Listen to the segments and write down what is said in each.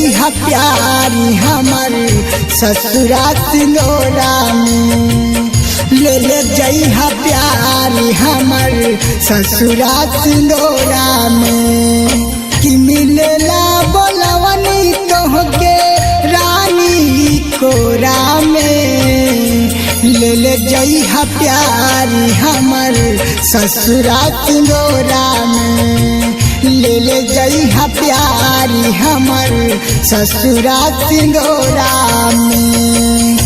जइहा प्यारी हमर ससुरा सिंदूरा में, ले जइहा प्यारी हमर ससुरा सिंदूरा में। कि मिलेला बोलवनी तोहके रानी कोरा में, ले जइहा प्यारी हमर ससुरा सिंदूरा में, ले जइहा प्यारी हमर ससुरा सिंदूरा में।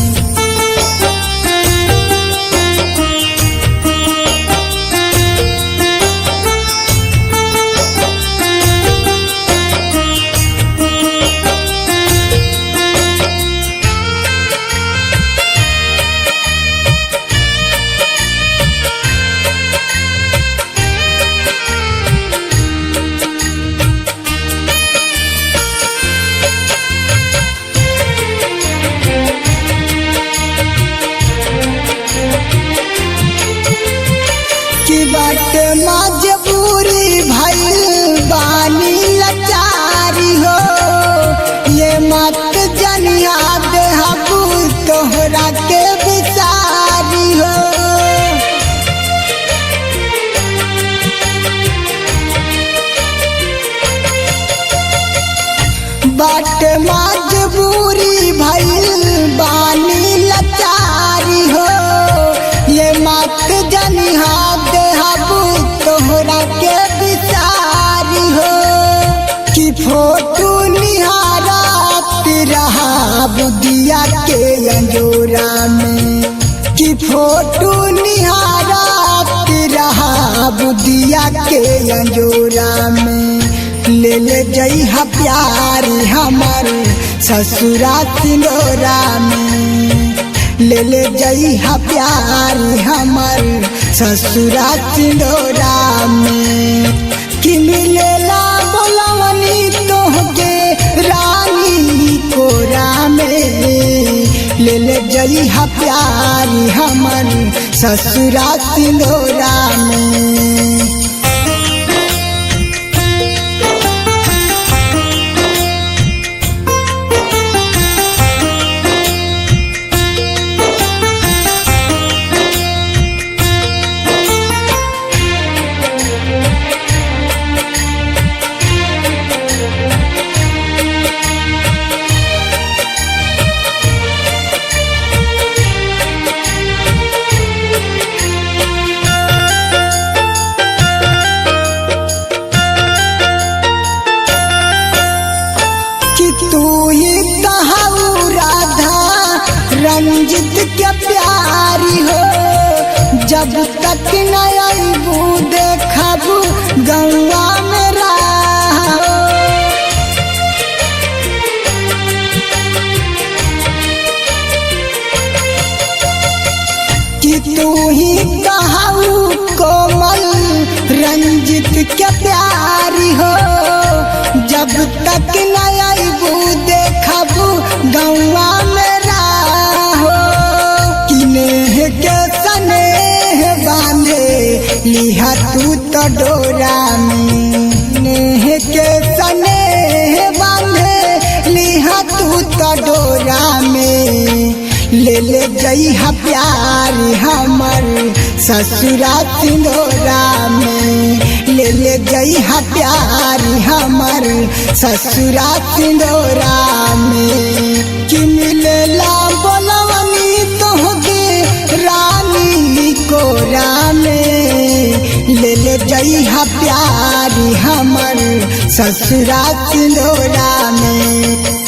बाट मजबूरी भइल बानी लाचारी हो, ये मत जनिया देहबू तोहरा के बिसारी हो। बाट मजबूरी भइल बानी लाचारी हो, ये मत जनिया तोहरा के बिसारी हो। कि फोटो निहारत रहा बुदिया के अंजोरा में, कि फोटो निहारत रहा बुदिया के अंजोरा में। ले जइहा प्यारी हमर ससुरा सिंदूरा में, ले जइहा प्यारी हमर ससुरा सिंदूरा में। कि मिलेला बोलवनी तोहके रानी कोरा में, ले जइहा प्यारी हमर ससुरा सिंदूरा में। तू ही कहू राधा रंजित के प्यारी हो, जब तक न आईबू देखबू गौवा में राह। कि तू ही कहू कोमल रंजित के प्यारी हो, जब तक न आईबू देखबू गौवा में राहो। कि नेह के सनेह बांधे लिहा तू तो डोरा में, नेह के सनेह बांधे लिहा तू तो डोरा में। ले जइहा प्यारी हमर ससुरा सिंदूरा में, ले जइहा प्यारी हमर ससुरा सिंदूरा में। कि मिलेला बोलवनी तोहके रानी कोरा में, ले जइहा प्यारी हमर ससुरा सिंदूरा में।